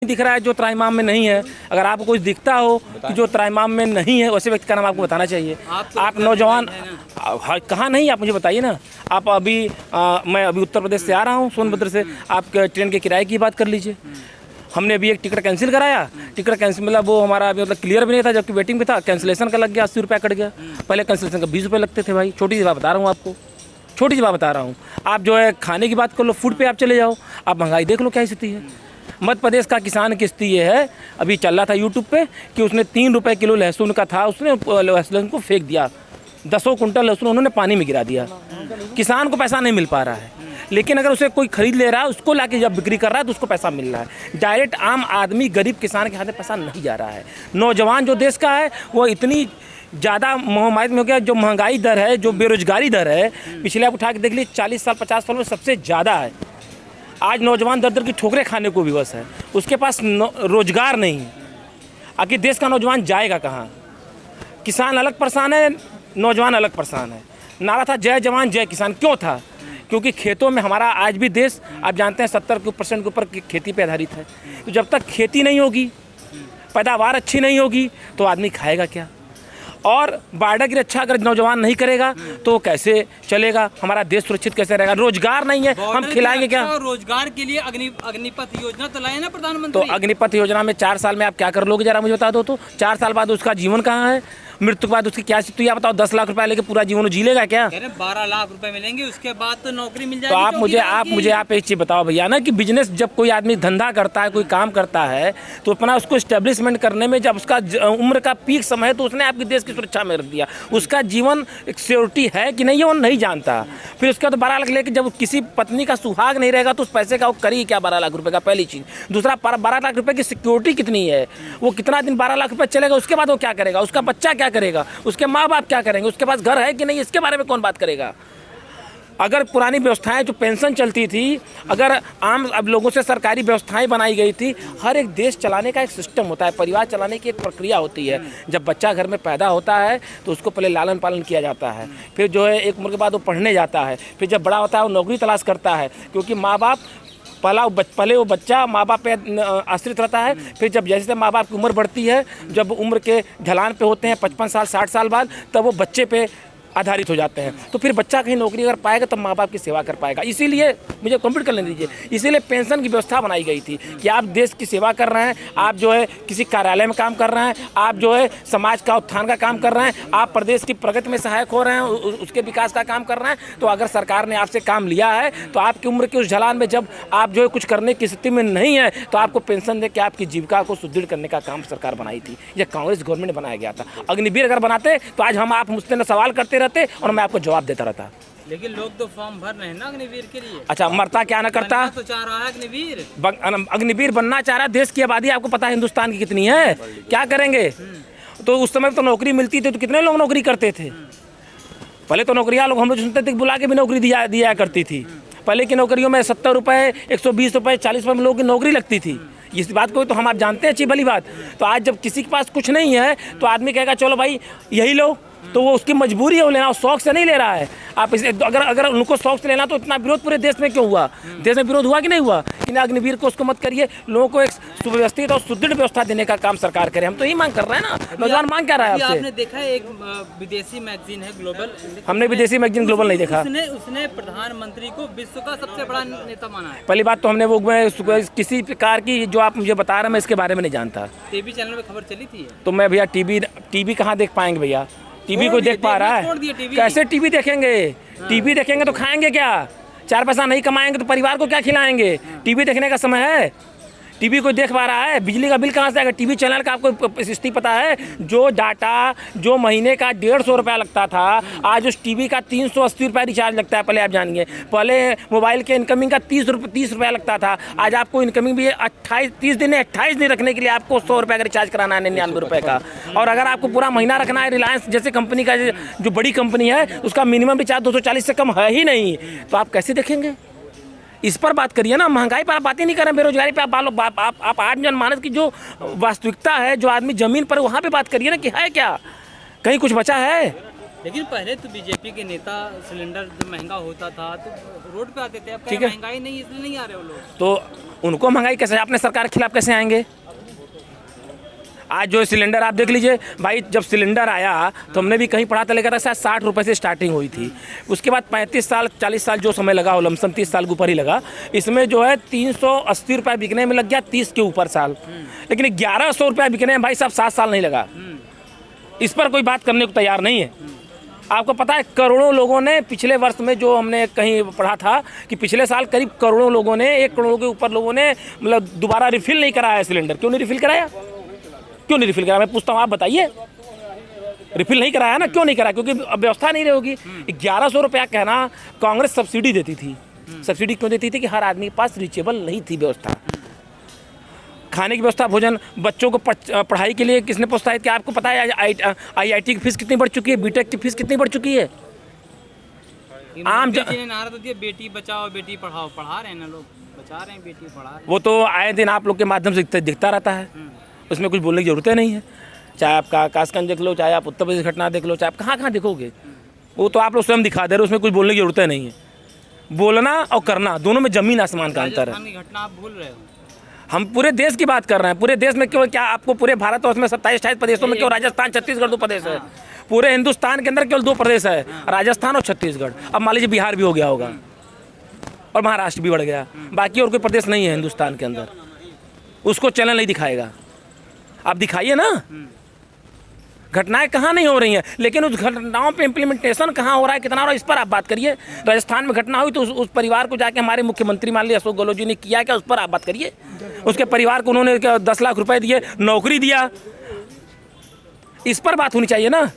दिख रहा है जो त्राईमाम में नहीं है। अगर आपको कुछ दिखता हो कि जो त्राईमाम में नहीं है, वैसे व्यक्ति का नाम आपको बताना चाहिए। आप नौजवान कहाँ नहीं, आप मुझे बताइए ना। आप अभी मैं अभी उत्तर प्रदेश से आ रहा हूँ, सोनभद्र से। आप ट्रेन के किराए की बात कर लीजिए। हमने अभी एक टिकट कैंसिल कराया, टिकट कैंसिल मतलब वो हमारा अभी मतलब क्लियर भी नहीं था, जबकि वेटिंग में था। कैंसिलेशन का लग गया 80 रुपये कट गया। पहले कैंसिलेशन का 20 रुपये लगते थे भाई। छोटी सी बात बता रहा हूँ आपको, छोटी सी बात बता रहा हूँ। आप जो है खाने की बात कर लो, फूड पे आप चले जाओ, आप महंगाई देख लो क्या स्थिति है। मध्य प्रदेश का किसान की स्थिति ये है, अभी चल रहा था यूट्यूब पे कि उसने 3 रुपये किलो लहसुन का था, उसने लहसुन को फेंक दिया। 10 कुंटल लहसुन उन्होंने पानी में गिरा दिया। किसान को पैसा नहीं मिल पा रहा है, लेकिन अगर उसे कोई खरीद ले रहा है, उसको लाके जब बिक्री कर रहा है तो उसको पैसा मिल रहा है। डायरेक्ट आम आदमी गरीब किसान के हाथ में पैसा नहीं जा रहा है। नौजवान जो देश का है वो इतनी ज़्यादा महामारी में हो गया। जो महंगाई दर है, जो बेरोजगारी दर है, पिछले आप उठा के देख लीजिए 40 साल 50 साल में सबसे ज़्यादा है। आज नौजवान दर दर की ठोकरें खाने को विवश है, उसके पास रोजगार नहीं है। आखिर देश का नौजवान जाएगा कहाँ? किसान अलग परेशान है, नौजवान अलग परेशान है। नारा था जय जवान जय किसान, क्यों था? क्योंकि खेतों में हमारा आज भी देश, आप जानते हैं 70% के ऊपर खेती पे आधारित है। तो जब तक खेती नहीं होगी, पैदावार अच्छी नहीं होगी, तो आदमी खाएगा क्या? और बाढ़ की रक्षा अगर नौजवान नहीं करेगा तो कैसे चलेगा? हमारा देश सुरक्षित कैसे रहेगा? रोजगार नहीं है, हम खिलाएंगे क्या? रोजगार के लिए अग्निपथ योजना तो लाए ना प्रधानमंत्री। तो अग्निपथ योजना में 4 साल में आप क्या कर लोगे, जरा मुझे बता दो तो। 4 साल बाद उसका जीवन कहाँ है? मृत्यु के बाद उसकी क्या स्थिति? आप बताओ, 10 लाख रुपए लेके पूरा जीवन जी लेगा क्या? 12 लाख रुपए मिलेंगे, उसके बाद तो नौकरी मिल जाएगी। तो आप एक चीज बताओ भैया ना, कि बिजनेस जब कोई आदमी धंधा करता है, कोई काम करता है, तो अपना उसको एस्टेब्लिशमेंट करने में जब उसका उम्र का पीक समय है, तो उसने आपके देश की सुरक्षा में रख दिया। उसका जीवन एक सिक्योरिटी है कि नहीं है वो नहीं जानता। फिर उसका तो 12 लाख लेके जब किसी पत्नी का सुहाग नहीं रहेगा तो उस पैसे का वो करेगी क्या 12 लाख रुपए का? पहली चीज। दूसरा, 12 लाख रुपए की सिक्योरिटी कितनी है? वो कितना दिन 12 लाख रुपए चलेगा, उसके बाद वो क्या करेगा? उसका बच्चा क्या करेगा? उसके माँ बाप क्या करेंगे? उसके पास घर है कि नहीं, इसके बारे में कौन बात करेगा? अगर पुरानी व्यवस्थाएं जो पेंशन चलती थी, अगर आम अब लोगों से सरकारी व्यवस्थाएं बनाई गई थी, हर एक देश चलाने का एक सिस्टम होता है, परिवार चलाने की एक प्रक्रिया होती है। जब बच्चा घर में पैदा होता है तो उसको पहले लालन पालन किया जाता है, फिर जो है 1 उम्र के बाद वो पढ़ने जाता है, फिर जब बड़ा होता है वो नौकरी तलाश करता है, क्योंकि माँ बाप पहले वो बच्चा माँ बाप पे आश्रित रहता है। फिर जब जैसे माँ बाप की उम्र बढ़ती है, जब उम्र के ढलान पे होते हैं 55 साल 60 साल बाद, तब वो बच्चे पे आधारित हो जाते हैं। तो फिर बच्चा कहीं नौकरी अगर पाएगा तब माँ बाप की सेवा कर पाएगा। इसीलिए मुझे कंप्लीट कर लेने दीजिए, इसीलिए पेंशन की व्यवस्था बनाई गई थी कि आप देश की सेवा कर रहे हैं, आप जो है किसी कार्यालय में काम कर रहे हैं, आप जो है समाज का उत्थान का काम कर रहे हैं, आप प्रदेश की प्रगति में सहायक हो रहे हैं, उसके विकास का काम कर रहे हैं। तो अगर सरकार ने आपसे काम लिया है तो आपकी उम्र की उस ढलान में जब आप जो है कुछ करने की स्थिति में नहीं है, तो आपको पेंशन दे के आपकी जीविका को सुदृढ़ करने का काम सरकार बनाई थी। यह कांग्रेस गवर्नमेंट ने बनाया गया था। अग्निवीर अगर बनाते तो आज हम आप मुझसे सवाल करते रहते और मैं आपको जवाब देता रहता। लेकिन लोग तो फॉर्म भर रहे हैं ना अग्निवीर के लिए। अच्छा, मरता क्या ना करता? तो चाह रहा है अग्निवीर। अग्निवीर बनना चाह रहा है। देश की आबादी आपको पता है हिंदुस्तान की कितनी है? क्या करेंगे? तो उस समय तो नौकरी मिलती थी तो कितने लोग नौकरी करते थे? पहले तो नौकरियां लोग हम लोग सुनते थे बुला के भी नौकरी दिया करती थी। पहले की नौकरियों में 70 रुपये 120 रुपये 40 रुपये में लोगों की नौकरी लगती थी। इस बात को तो हम आप जानते हैं अच्छी भली बात। तो आज जब किसी के पास कुछ नहीं है तो आदमी कहेगा चलो भाई यही लो, तो वो उसकी मजबूरी है वो लेना, शौक से नहीं ले रहा है। आप इसे अगर उनको शौक से लेना तो इतना विरोध पूरे देश में क्यों हुआ? देश में विरोध हुआ कि नहीं हुआ? कि ना अग्निवीर को उसको मत करिए, लोगों को एक सुव्यवस्थित और सुदृढ़ व्यवस्था देने का काम सरकार करे। हम तो यही मांग कर रहे हैं ना। नौजवान मांग क्या रहा है आपसे? आपने देखा है एक विदेशी मैगजीन है ग्लोबल, हमने विदेशी मैगजीन ग्लोबल नहीं देखा। उसने प्रधानमंत्री को विश्व का सबसे बड़ा नेता माना है। पहली बात तो हमने वो किसी प्रकार की जो आप मुझे बता रहे हैं मैं इसके बारे में नहीं जानता। टीवी चैनल में खबर चली थी। तो मैं भैया टीवी कहाँ देख पाएंगे भैया? टीवी को देख पा रहा है? कैसे टीवी देखेंगे? टीवी देखेंगे तो खाएंगे क्या? 4 पैसा नहीं कमाएंगे तो परिवार को क्या खिलाएंगे? टीवी देखने का समय है? टीवी को देख पा रहा है? बिजली का बिल कहाँ से आएगा? टीवी चैनल का आपको स्थिति पता है? जो डाटा जो महीने का 150 रुपया लगता था, आज उस टीवी का 380 रुपया रिचार्ज लगता है। पहले आप जानिए, पहले मोबाइल के इनकमिंग का 30 रुपया लगता था, आज आपको इनकमिंग भी 28 दिन रखने के लिए आपको 100 रुपये का रिचार्ज कराना है, 99 रुपये का। और अगर आपको पूरा महीना रखना है, रिलायंस जैसे कंपनी का जो बड़ी कंपनी है उसका मिनिमम रिचार्ज 240 से कम है ही नहीं, तो आप कैसे देखेंगे? इस पर बात करिए ना। महंगाई पर आप बात ही नहीं कर रहे हैं, बेरोजगारी पे आप आम जनमानस की जो वास्तविकता है, जो आदमी जमीन पर, वहाँ पे बात करिए ना कि है क्या? कहीं कुछ बचा है? लेकिन पहले तो बीजेपी के नेता सिलेंडर जब महंगा होता था तो रोड पे आते थे, अब ठीक है। महंगाई नहीं इसलिए नहीं आ रहे वो लोग। तो उनको महंगाई कैसे, अपने सरकार के खिलाफ कैसे आएंगे? आज जो सिलेंडर आप देख लीजिए भाई, जब सिलेंडर आया तो हमने भी कहीं पढ़ा था, लेकर शायद 60 रुपये से स्टार्टिंग हुई थी। उसके बाद 35 साल 40 साल जो समय लगा, लमसम 30 साल के ऊपर ही लगा। इसमें जो है 380 रुपये बिकने में लग गया, 30 के ऊपर साल। लेकिन 1100 रुपये बिकने में भाई साहब 7 साल नहीं लगा। इस पर कोई बात करने को तैयार नहीं है। आपको पता है करोड़ों लोगों ने पिछले वर्ष में, जो हमने कहीं पढ़ा था कि पिछले साल करीब करोड़ों लोगों ने, 1 करोड़ के ऊपर लोगों ने मतलब दोबारा रिफिल नहीं कराया सिलेंडर। क्यों नहीं रिफिल कराया? क्यों नहीं रिफिल कराया? मैं पूछता हूँ, आप बताइए। रिफिल नहीं कराया ना, क्यों नहीं कराया? क्योंकि अब व्यवस्था नहीं रहेगी। 1100 रुपया कहना, कांग्रेस सब्सिडी देती थी। सब्सिडी क्यों देती थी? कि हर आदमी के पास रीचेबल नहीं थी व्यवस्था। खाने की व्यवस्था, भोजन, बच्चों को पढ़ाई के लिए किसने प्रोत्साहित किया? आपको पता है IIT की फीस कितनी बढ़ चुकी है, बीटेक की फीस कितनी बढ़ चुकी है? आम ने नारा तो दिया, बेटी बचाओ बेटी पढ़ाओ, पढ़ा रहे हैं ना लोग, बचा रहे हैं, बेटी पढ़ा रहे हैं। वो तो आए दिन आप लोग के माध्यम से दिखता रहता है, उसमें कुछ बोलने की जरूरत नहीं है। चाहे आप कासगंज देख लो, चाहे आप उत्तर प्रदेश घटना देख लो, चाहे आप कहाँ देखोगे, वो तो आप लोग स्वयं दिखा दे रहे हो। उसमें कुछ बोलने की जरूरत नहीं है। बोलना और करना दोनों में जमीन आसमान का अंतर है। राजस्थान की घटना आप भूल रहे हो। हम पूरे देश की बात कर रहे हैं। पूरे देश में क्यों, क्या आपको पूरे भारत वर्ष में 27-28 प्रदेशों में क्यों राजस्थान छत्तीसगढ़ 2 प्रदेश है? पूरे हिंदुस्तान के अंदर केवल 2 प्रदेश है, राजस्थान और छत्तीसगढ़। अब मान लीजिए बिहार भी हो गया होगा और महाराष्ट्र भी बढ़ गया, बाकी और कोई प्रदेश नहीं है हिंदुस्तान के अंदर। उसको चैनल नहीं दिखाएगा। आप दिखाइए ना, घटनाएं कहाँ नहीं हो रही हैं, लेकिन उस घटनाओं पे इम्प्लीमेंटेशन कहाँ हो रहा है, कितना हो रहा है, इस पर आप बात करिए। राजस्थान में घटना हुई तो उस परिवार को जाके हमारे मुख्यमंत्री मान लीजिए अशोक गहलोत जी ने किया क्या, उस पर आप बात करिए। उसके परिवार को उन्होंने 10 लाख रुपए दिए, नौकरी दिया, इस पर बात होनी चाहिए ना।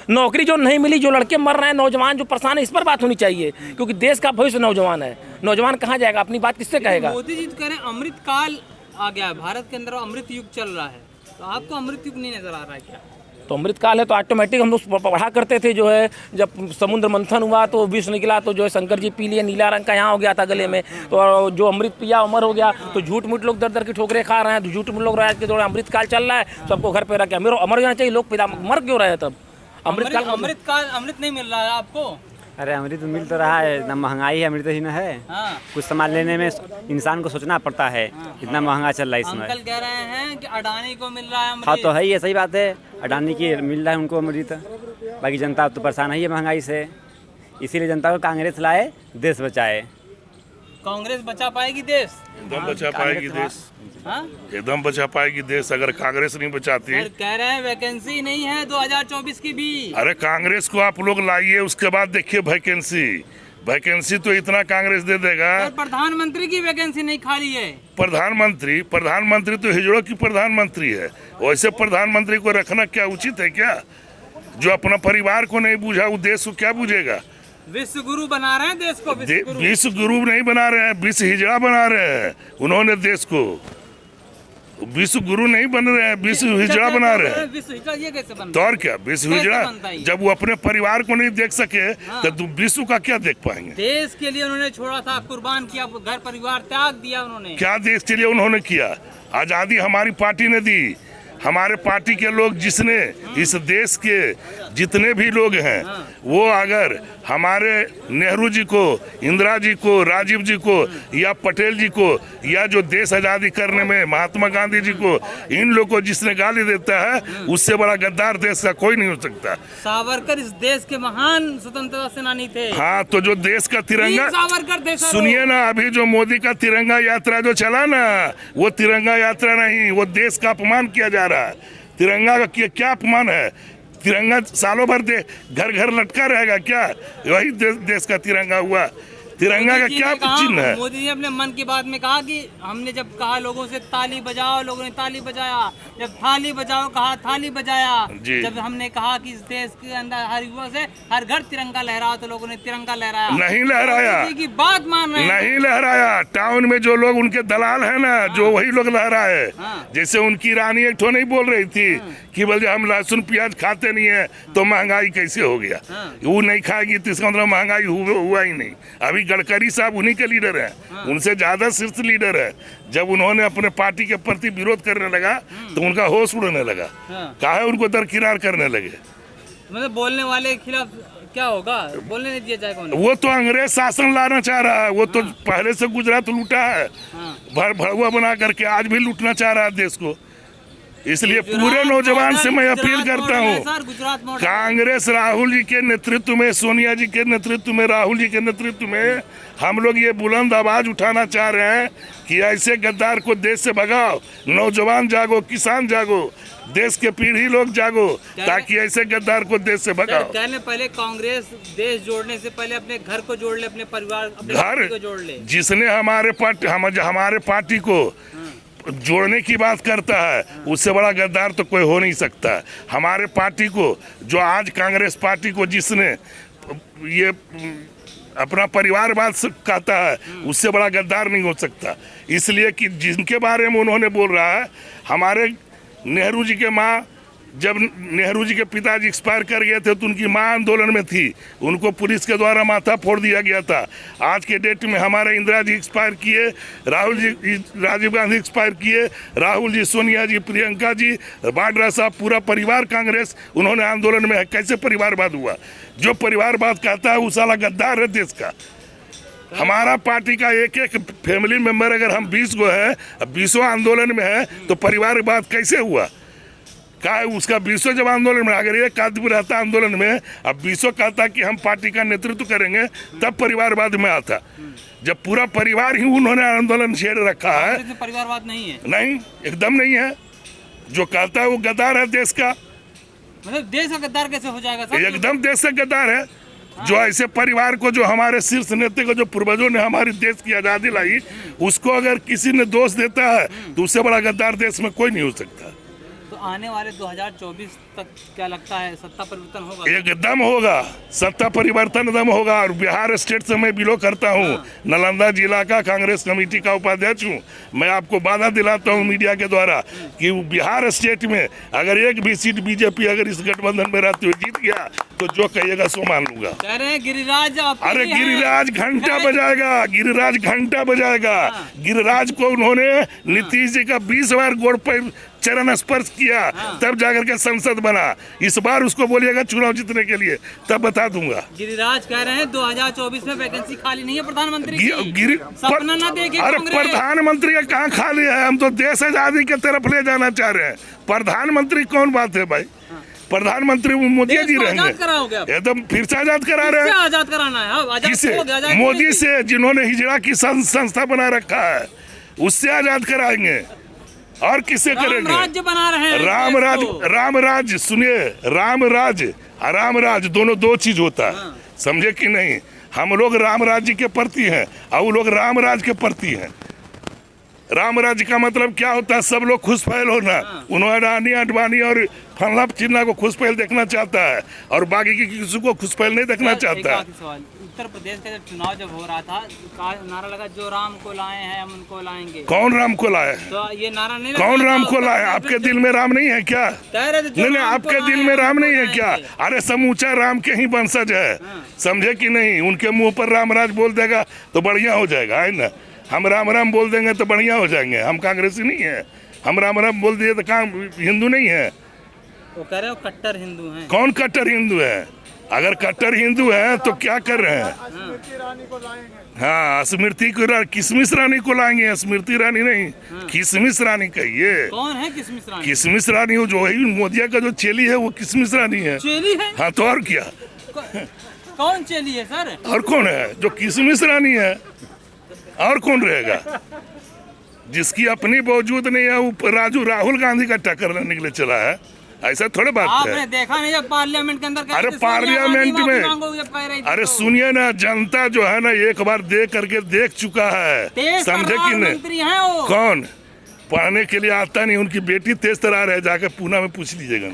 नौकरी जो नहीं मिली, जो लड़के मर रहे हैं, नौजवान जो परेशान है, इस पर बात होनी चाहिए। क्योंकि देश का भविष्य नौजवान है। नौजवान कहाँ जाएगा, अपनी बात किससे कहेगा? मोदी जी कह रहे हैं अमृत काल आ गया है, भारत के अंदर अमृत युग चल रहा है, तो आपको अमृत युग नहीं नजर आ रहा है क्या? तो अमृत काल है तो ऑटोमेटिक हम लोग पढ़ा करते थे, जो है जब समुद्र मंथन हुआ तो विष निकला, तो जो है शंकर जी पी लिए, नीला रंग का यहाँ हो गया था गले में, तो जो अमृत पिया अमर हो गया। तो झूठ मूठ लोग दर की ठोकरें खा रहे हैं, तो झूठ मूठ लोग राज के दौरान अमृत काल चल रहा है, सबको घर पे रख के अमर होना चाहिए। लोग पैदा मर क्यों रहे हैं तब? अमृत काल अमृत नहीं मिल रहा है आपको? अरे अमृत मिल तो रहा है, इतना महंगाई है, अमृत ही ना है। हाँ। कुछ सामान लेने में इंसान को सोचना पड़ता है, इतना महंगा चल रहा है इसमें। अंकल कह रहे हैं कि अडानी को मिल रहा है अमृत। हाँ तो है, ये सही बात है, अडानी की मिल रहा है उनको अमृत, बाकी जनता तो परेशान है महंगाई से। इसीलिए जनता को कांग्रेस लाए, देश बचाए। कांग्रेस बचा पाएगी देश? एकदम बचा पाएगी देश। हाँ? एकदम बचा पाएगी देश, अगर कांग्रेस नहीं बचाती। कह रहे हैं वैकेंसी नहीं है 2024 की भी। अरे कांग्रेस को आप लोग लाइए, उसके बाद देखिए वैकेंसी तो इतना कांग्रेस दे देगा। प्रधानमंत्री की वैकेंसी नहीं खाली है। प्रधानमंत्री तो हिजड़ों की प्रधानमंत्री है। वैसे प्रधानमंत्री को रखना क्या उचित है क्या? जो अपना परिवार को नहीं बूझा, वो देश को क्या बूझेगा? विश्व गुरु बना रहे हैं देश को। विश्व गुरु नहीं बना रहे हैं, विश्व हिजड़ा बना रहे हैं उन्होंने देश को। विश्व गुरु नहीं बन रहे हैं, विश्व हिजड़ा बना रहे हैं। विश्व हिजड़ा ये कैसे बनता है? तो और क्या, विश्व हिजड़ा जब वो अपने परिवार को नहीं देख सके तो विश्व का क्या देख पाएंगे? देश के लिए उन्होंने छोड़ा था, कुर्बान किया, घर परिवार त्याग दिया उन्होंने। क्या देश के लिए उन्होंने किया? आजादी हमारी पार्टी ने दी। हमारे पार्टी के लोग, जिसने इस देश के जितने भी लोग हैं, वो अगर हमारे नेहरू जी को, इंदिरा जी को, राजीव जी को या पटेल जी को, या जो देश आज़ादी करने में महात्मा गांधी जी को, इन लोग को जिसने गाली देता है, उससे बड़ा गद्दार देश का कोई नहीं हो सकता। सावरकर इस देश के महान स्वतंत्रता सेनानी थे। हाँ, तो जो देश का तिरंगा, सावरकर सुनिए ना, अभी जो मोदी का तिरंगा यात्रा जो चला ना, वो तिरंगा यात्रा नहीं, वो देश का अपमान किया जा रहा है। तिरंगा का क्या अपमान है? तिरंगा सालों भर घर घर लटका रहेगा क्या? वही देश का तिरंगा हुआ। तिरंगा का क्या चिन्ह है? मोदी जी अपने मन की बात में कहा कि हमने जब कहा लोगों से ताली बजाओ, लोगों ने ताली बजाया। जब थाली बजाओ कहा, थाली बजाया। जब हमने कहा कि इस देश के अंदर हर युवा से हर घर तिरंगा लहराओ, तो लोगों ने तिरंगा लहराया। नहीं लहराया, की बात मान रहे हैं। नहीं लहराया। टाउन में जो लोग उनके दलाल है ना, जो वही लोग लहराए। जैसे उनकी रानी एक ठो नहीं बोल रही थी कि बोले हम लहसुन प्याज खाते नहीं है तो महंगाई कैसे हो गया? वो नहीं खाएगी तो इसका मतलब महंगाई हुआ ही नहीं। अभी गडकरी साहब उन्हीं के लीडर हैं, उनसे ज्यादा शीर्ष लीडर है। जब उन्होंने अपने पार्टी के प्रति विरोध करने लगा तो उनका होश उड़ने लगा। काहे उनको दरकिनार करने लगे? मतलब बोलने वाले के खिलाफ क्या होगा, बोलने नहीं दिया जाएगा उन्हें। वो तो अंग्रेज शासन लाना चाह रहा है, वो तो पहले से गुजरात लूटा है भड़ुआ बना करके, आज भी लूटना चाह रहा है देश को। इसलिए पूरे नौजवान से मैं अपील करता हूँ, कांग्रेस राहुल जी के नेतृत्व में, सोनिया जी के नेतृत्व में, राहुल जी के नेतृत्व में हम लोग ये बुलंद आवाज उठाना चाह रहे हैं कि ऐसे गद्दार को देश से भगाओ। नौजवान जागो, किसान जागो, देश के पीढ़ी लोग जागो, ताकि ऐसे गद्दार को देश से भगाओ। कहने पहले कांग्रेस देश जोड़ने से पहले अपने घर को जोड़ ले, अपने परिवार, अपने घर को जोड़ ले। जिसने हमारे पार्टी को जोड़ने की बात करता है, उससे बड़ा गद्दार तो कोई हो नहीं सकता। हमारे पार्टी को, जो आज कांग्रेस पार्टी को जिसने ये अपना परिवारवाद कहता है, उससे बड़ा गद्दार नहीं हो सकता। इसलिए कि जिनके बारे में उन्होंने बोल रहा है, हमारे नेहरू जी के माँ, जब नेहरू जी के पिताजी एक्सपायर कर गए थे तो उनकी माँ आंदोलन में थी, उनको पुलिस के द्वारा माथा फोड़ दिया गया था। आज के डेट में हमारे इंदिरा जी एक्सपायर किए, राहुल जी, राजीव गांधी एक्सपायर किए, राहुल जी, सोनिया जी, प्रियंका जी, वाड्रा साहब, पूरा परिवार कांग्रेस उन्होंने आंदोलन में है। कैसे परिवारवाद हुआ? जो परिवारवाद कहता है वो साला गद्दार है देश का। हमारा पार्टी का एक एक फैमिली मेंबर अगर हम 20 गो है, 20 आंदोलन में है, तो परिवारवाद कैसे हुआ? का उसका 20 जब आंदोलन में, अगर एक आदमी रहता आंदोलन में, अब 20 कहता कि हम पार्टी का नेतृत्व करेंगे, तब परिवारवाद में आता। जब पूरा परिवार ही उन्होंने आंदोलन छेड़ रखा है, परिवारवाद नहीं है। नहीं, एकदम नहीं है। जो कहता है वो गद्दार है देश का। मतलब देश का गद्दार कैसे हो जाएगा सर? एकदम देश से गद्दार है। जो ऐसे परिवार को, जो हमारे शीर्ष नेता को, जो पूर्वजों ने हमारी देश की आजादी लाई, उसको अगर किसी ने दोष देता है तो उससे बड़ा गद्दार देश में कोई नहीं हो सकता। तो आने वाले 2024 तक क्या लगता है सत्ता परिवर्तन होगा? एकदम होगा, सत्ता परिवर्तन एकदम होगा। और बिहार स्टेट से मैं बिलोंग करता हूँ, नालंदा जिला का कांग्रेस कमेटी का उपाध्यक्ष हूँ। मैं आपको वादा दिलाता हूँ मीडिया के द्वारा कि बिहार स्टेट में अगर एक भी सीट बीजेपी अगर इस गठबंधन में रहते हुए जीत गया तो जो कहिएगा सो मान लूंगा। कह रहे हैं गिरिराज, अरे गिरिराज घंटा बजाएगा, गिरिराज घंटा बजाएगा। गिरिराज को उन्होंने नीतीश जी का 20 बार गोड़ पर चरण स्पर्श किया, तब जाकर के संसद बना। इस बार उसको बोलिएगा चुनाव जीतने के लिए, तब बता दूंगा। गिरिराज कह रहे हैं 2024 में वैकेंसी खाली नहीं है प्रधानमंत्री की। सपना ना देखे। अरे प्रधानमंत्री का कहाँ खाली है? हम तो देश आजादी की तरफ ले जाना चाह रहे हैं। प्रधानमंत्री कौन बात है भाई? प्रधानमंत्री मोदी जी रहेंगे, एकदम फिर से आजाद करा रहे हैं। आजाद कराना है किसे? मोदी से, जिन्होंने हिजड़ा की संस्था बना रखा है, उससे आजाद कराएंगे। और किससे करेंगे? राज्य बना रहे हैं। राम राज सुनिए, राम राज दोनों दो चीज होता है, समझे कि नहीं? हम लोग राम राज्य के प्रति हैं और वो लोग राम राज के प्रति हैं। राम राज्य का मतलब क्या होता है? सब लोग खुशफैल होना। उन्होंने अडानी, अडवाणी और फलना चिन्ना को खुशफैल देखना चाहता है और बाकी किसी को खुशफैल नहीं देखना चाहता है। उत्तर प्रदेश का चुनाव जब हो रहा था, नारा लगा जो राम को लाए हैं हम उनको लाएंगे। कौन राम को लाए? तो ये नारा नहीं, कौन राम को लाए? आपके दिल में राम नहीं है क्या? नहीं, आपके दिल में राम नहीं है क्या? अरे समूचा राम के ही वंशज है, समझे कि नहीं? उनके मुंह पर राम राज बोल देगा तो बढ़िया हो जाएगा, है ना? हम राम राम बोल देंगे तो बढ़िया हो जाएंगे। हम कांग्रेसी नहीं है, हम राम राम बोल दिए तो हिंदू नहीं है। वो कह रहे हो कट्टर हिंदू हैं। कौन कट्टर हिंदू है? अगर कट्टर हिंदू है तो क्या कर रहे हैं? हाँ, स्मृति को, किसमिस रानी को लाएंगे। स्मृति रानी नहीं, किसमिस रानी कहिए। कौन है किसमिस रानी? किसमिस रानी वो जो है मोदिया का जो चेली है, वो किसमिस रानी है। चेली है? हाँ, तो और क्या? कौन चेली है सर? और कौन है? जो किसमिस रानी है। और कौन रहेगा? जिसकी अपनी वजूद नहीं है, वो राहुल गांधी का टक्कर लेने के लिए चला है। ऐसा थोड़े बात है। आपने देखा नहीं जब पार्लियामेंट के अंदर? अरे पार्लियामेंट में, अरे सुनिए ना, जनता जो है ना एक बार देख चुका है, समझे कि नहीं? कौन पढ़ने के लिए आता नहीं? उनकी बेटी तेज तरार है, जाके पूना में पूछ लीजिएगा।